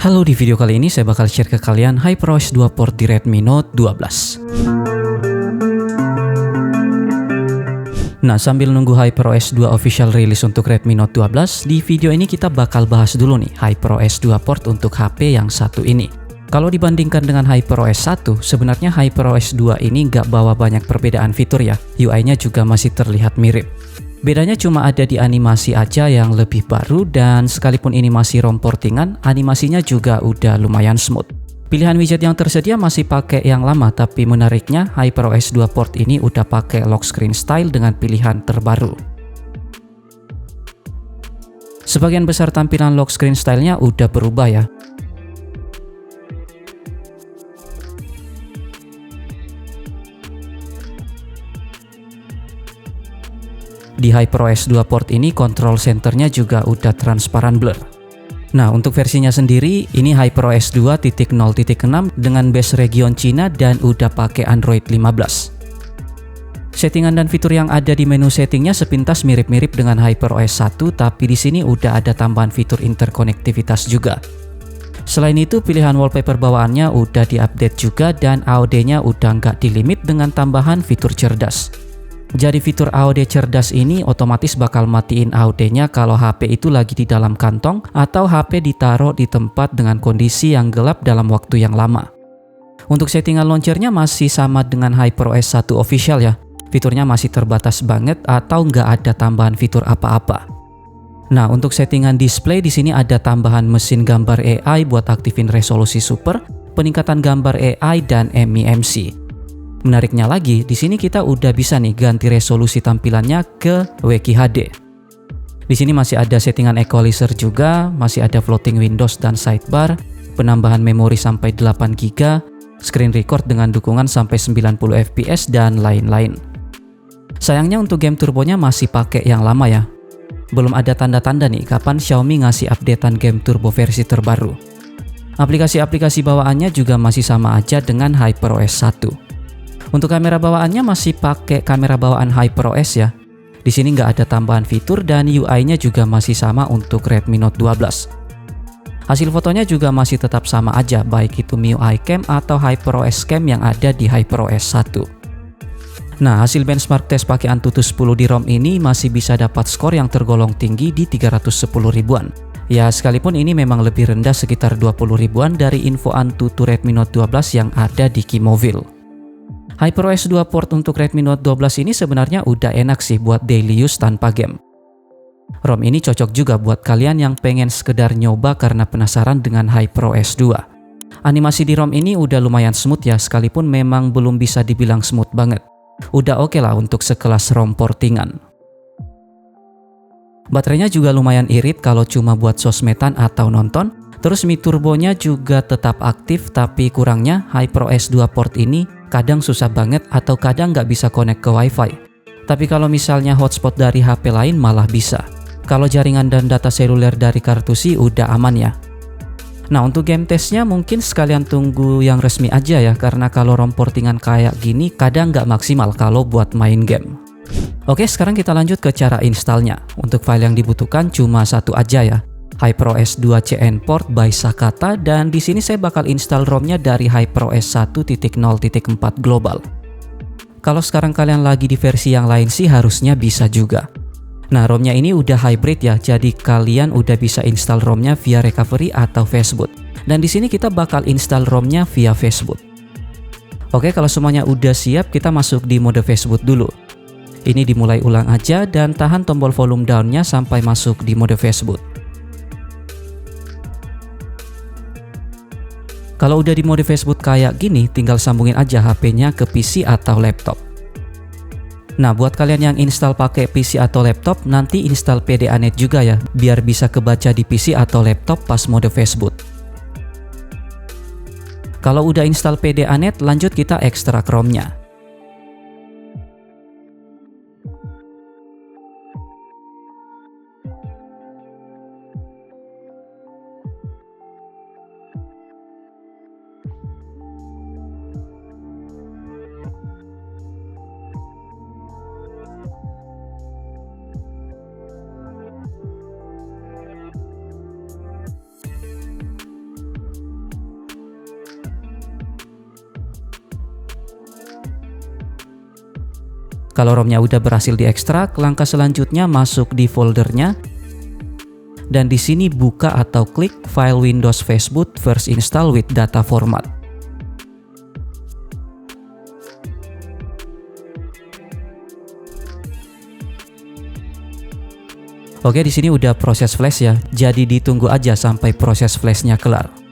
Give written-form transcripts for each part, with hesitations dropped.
Halo, di video kali ini saya bakal share ke kalian HyperOS 2 port di Redmi Note 12. Nah, sambil nunggu HyperOS 2 official release untuk Redmi Note 12, di video ini kita bakal bahas dulu nih HyperOS 2 port untuk HP yang satu ini. Kalau dibandingkan dengan HyperOS 1, sebenarnya HyperOS 2 ini nggak bawa banyak perbedaan fitur ya. UI-nya juga masih terlihat mirip. Bedanya cuma ada di animasi aja yang lebih baru, dan sekalipun ini masih ROM portingan, animasinya juga udah lumayan smooth. Pilihan widget yang tersedia masih pakai yang lama, tapi menariknya HyperOS 2 port ini udah pakai lock screen style dengan pilihan terbaru. Sebagian besar tampilan lock screen stylenya udah berubah ya. Di HyperOS 2 port ini control centernya juga udah transparan blur. Nah, untuk versinya sendiri ini HyperOS 2.0.6 dengan base region Cina dan udah pakai Android 15. Settingan dan fitur yang ada di menu settingnya sepintas mirip-mirip dengan HyperOS 1, tapi di sini udah ada tambahan fitur interkonektivitas juga. Selain itu, pilihan wallpaper bawaannya udah diupdate juga, dan AOD-nya udah nggak dilimit dengan tambahan fitur cerdas. Jadi fitur AOD cerdas ini otomatis bakal matiin AOD-nya kalau HP itu lagi di dalam kantong atau HP ditaruh di tempat dengan kondisi yang gelap dalam waktu yang lama. Untuk settingan launchernya masih sama dengan HyperOS 1 official ya. Fiturnya masih terbatas banget atau nggak ada tambahan fitur apa-apa. Nah, untuk settingan display di sini ada tambahan mesin gambar AI buat aktifin resolusi super, peningkatan gambar AI dan MIMC. Menariknya lagi, di sini kita udah bisa nih ganti resolusi tampilannya ke WQHD. Di sini masih ada settingan equalizer juga, masih ada floating windows dan sidebar, penambahan memori sampai 8 GB, screen record dengan dukungan sampai 90 fps dan lain-lain. Sayangnya untuk game turbonya masih pakai yang lama ya. Belum ada tanda-tanda nih kapan Xiaomi ngasih updatean game turbo versi terbaru. Aplikasi-aplikasi bawaannya juga masih sama aja dengan HyperOS 1. Untuk kamera bawaannya masih pakai kamera bawaan HyperOS ya. Di sini nggak ada tambahan fitur dan UI-nya juga masih sama untuk Redmi Note 12. Hasil fotonya juga masih tetap sama aja, baik itu MIUI Cam atau HyperOS Cam yang ada di HyperOS 1. Nah, hasil benchmark tes pakai Antutu 10 di ROM ini masih bisa dapat skor yang tergolong tinggi di 310 ribuan. Ya, sekalipun ini memang lebih rendah sekitar 20 ribuan dari info Antutu Redmi Note 12 yang ada di Kimovil. HyperOS 2 port untuk Redmi Note 12 ini sebenarnya udah enak sih buat daily use tanpa game. ROM ini cocok juga buat kalian yang pengen sekedar nyoba karena penasaran dengan HyperOS 2. Animasi di ROM ini udah lumayan smooth ya, sekalipun memang belum bisa dibilang smooth banget. Udah oke lah untuk sekelas ROM portingan. Baterainya juga lumayan irit kalau cuma buat sosmedan atau nonton. Terus Mi Turbonya juga tetap aktif, tapi kurangnya HyperOS 2 port ini kadang susah banget atau kadang nggak bisa connect ke WiFi. Tapi kalau misalnya hotspot dari HP lain malah bisa. Kalau jaringan dan data seluler dari kartu sih udah aman ya. Nah, untuk game testnya mungkin sekalian tunggu yang resmi aja ya, karena kalau ROM portingan kayak gini kadang nggak maksimal kalau buat main game. Oke, sekarang kita lanjut ke cara installnya. Untuk file yang dibutuhkan cuma satu aja ya. HyperOS 2 CN port by Sakata, dan di sini saya bakal install ROM-nya dari HyperOS 1.0.4 global. Kalau sekarang kalian lagi di versi yang lain sih harusnya bisa juga. Nah, ROM-nya ini udah hybrid ya, jadi kalian udah bisa install ROM-nya via recovery atau fastboot. Dan di sini kita bakal install ROM-nya via fastboot. Oke, kalau semuanya udah siap, kita masuk di mode fastboot dulu. Ini dimulai ulang aja dan tahan tombol volume down-nya sampai masuk di mode fastboot. Kalau udah di mode fastboot kayak gini, tinggal sambungin aja HP-nya ke PC atau laptop. Nah, buat kalian yang install pakai PC atau laptop, nanti install PDANet juga ya, biar bisa kebaca di PC atau laptop pas mode fastboot. Kalau udah install PDANet, lanjut kita ekstrak ROM-nya. Kalau ROM-nya udah berhasil diekstrak, langkah selanjutnya masuk di foldernya. Dan di sini buka atau klik file Windows Fastboot first install with data format. Oke, di sini udah proses flash ya. Jadi ditunggu aja sampai proses flashnya kelar.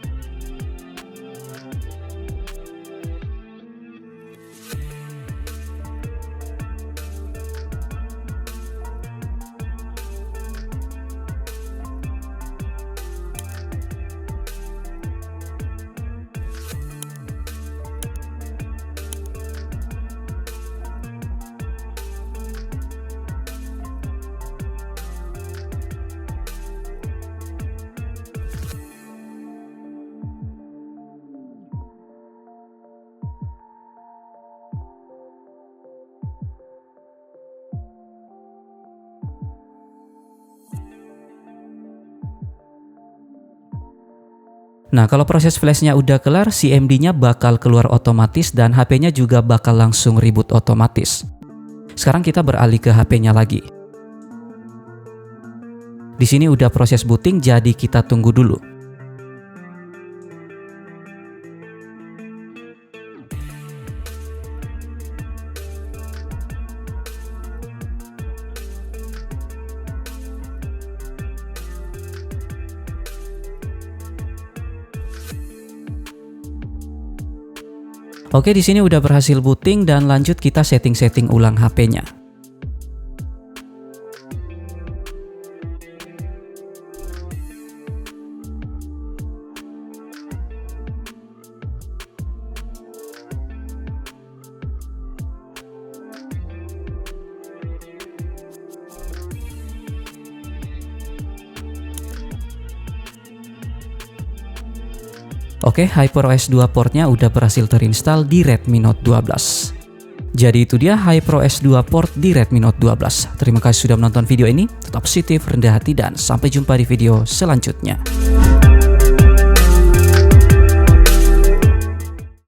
Nah, kalau proses flashnya udah kelar, CMD-nya bakal keluar otomatis dan HP-nya juga bakal langsung reboot otomatis. Sekarang kita beralih ke HP-nya lagi. Di sini udah proses booting, jadi kita tunggu dulu. Oke, di sini udah berhasil booting dan lanjut kita setting-setting ulang HP-nya. Oke, HyperOS 2 portnya udah berhasil terinstall di Redmi Note 12. Jadi itu dia HyperOS 2 port di Redmi Note 12. Terima kasih sudah menonton video ini, tetap positif, rendah hati, dan sampai jumpa di video selanjutnya.